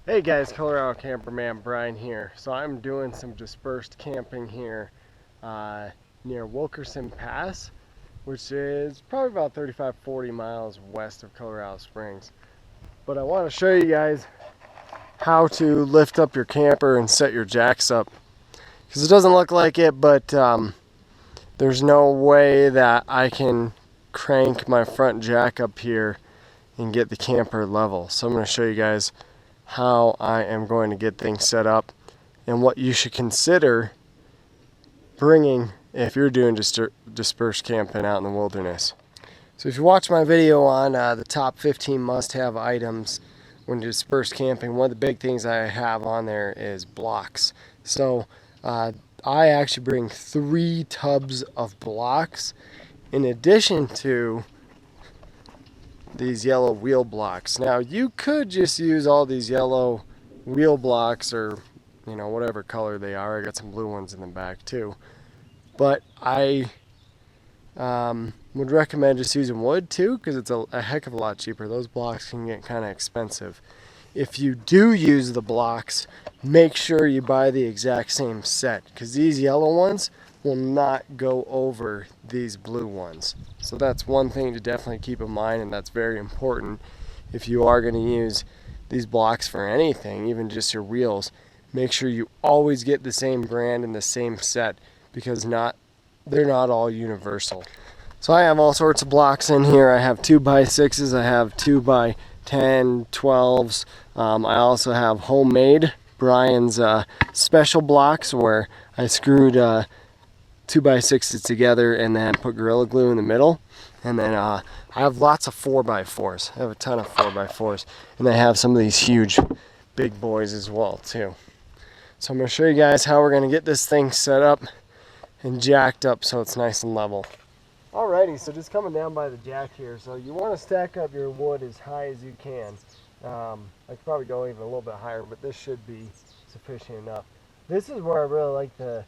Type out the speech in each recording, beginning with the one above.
Hey guys, Colorado Camperman Brian here. So I'm doing some dispersed camping here near Wilkerson Pass, which is probably about 35-40 miles west of Colorado Springs. But I want to show you guys how to lift up your camper and set your jacks up. Because it doesn't look like it, but there's no way that I can crank my front jack up here and get the camper level. So I'm going to show you guys how I am going to get things set up and what you should consider bringing if you're doing dispersed camping out in the wilderness. So if you watch my video on the top 15 must-have items when you disperse camping, one of the big things I have on there is blocks. So I actually bring 3 tubs of blocks in addition to these yellow wheel blocks. Now you could just use all these yellow wheel blocks, or whatever color they are. I got some blue ones in the back too, but I would recommend just using wood too, because it's a heck of a lot cheaper. Those blocks can get kind of expensive. If you do use the blocks, make sure you buy the exact same set, because these yellow ones will not go over these blue ones. So that's one thing to definitely keep in mind, and that's very important if you are going to use these blocks for anything, even just your wheels. Make sure you always get the same brand and the same set, because they're not all universal. So I have all sorts of blocks in here. I have 2x6s, I have 2x10, 12s. I also have homemade Brian's special blocks, where I screwed 2x6s together and then put Gorilla Glue in the middle. And then I have lots of 4x4s. I have a ton of 4x4s. And I have some of these huge big boys as well too. So I'm going to show you guys how we're going to get this thing set up and jacked up so it's nice and level. Alrighty, so just coming down by the jack here. So you want to stack up your wood as high as you can. I could probably go even a little bit higher, but this should be sufficient enough. This is where I really like the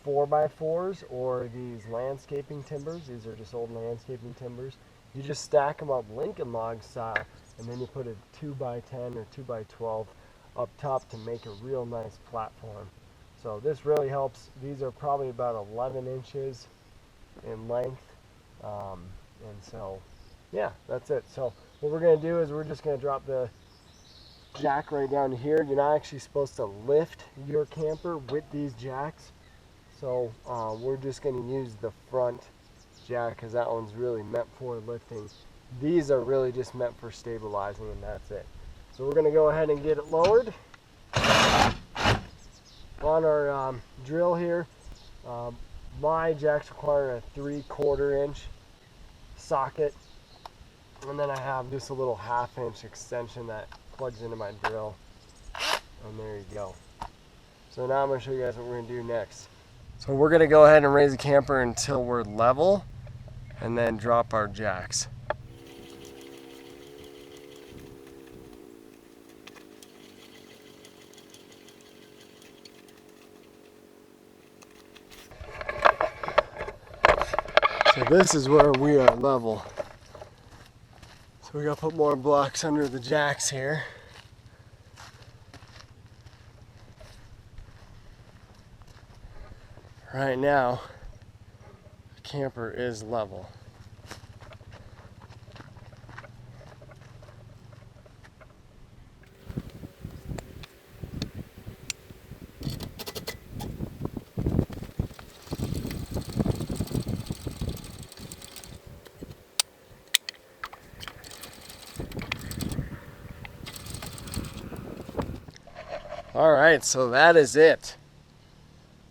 4x4s or these landscaping timbers. These are just old landscaping timbers. You just stack them up Lincoln log style, and then you put a 2x10 or 2x12 up top to make a real nice platform. So this really helps. These are probably about 11 inches in length. And so, yeah, that's it. So what we're going to do is we're just going to drop the jack right down here. You're not actually supposed to lift your camper with these jacks. So we're just going to use the front jack, because that one's really meant for lifting. These are really just meant for stabilizing, and that's it. So we're going to go ahead and get it lowered on our drill here. My jacks require a 3/4 inch socket, and then I have just a little 1/2 inch extension that plugs into my drill, and there you go. So now I'm going to show you guys what we're going to do next. So we're going to go ahead and raise the camper until we're level, and then drop our jacks. So this is where we are level. So we got to put more blocks under the jacks here. Right now, the camper is level. Alright, so that is it.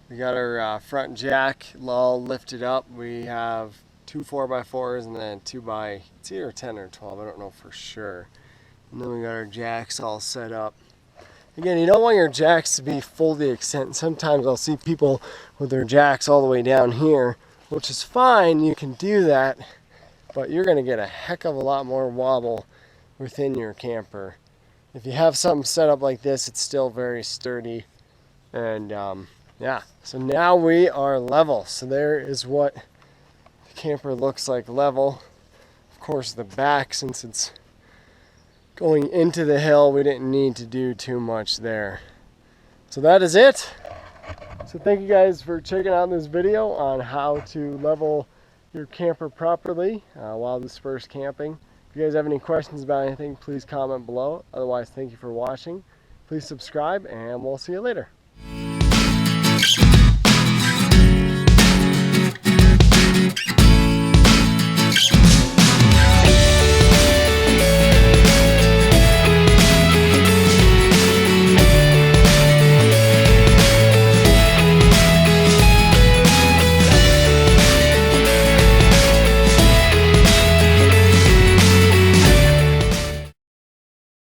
We got our front jack all lifted up. We have 2 4x4s and then 2x, it's either 10 or 12, I don't know for sure. And then we got our jacks all set up. Again, you don't want your jacks to be full to the extent. Sometimes I'll see people with their jacks all the way down here, which is fine, you can do that, but you're going to get a heck of a lot more wobble within your camper. If you have something set up like this, it's still very sturdy. And yeah, so now we are level. So there is what the camper looks like level. Of course, the back, since it's going into the hill, we didn't need to do too much there. So that is it. So thank you guys for checking out this video on how to level your camper properly while dispersed camping. If you guys have any questions about anything, please comment below. Otherwise, thank you for watching. Please subscribe, and we'll see you later.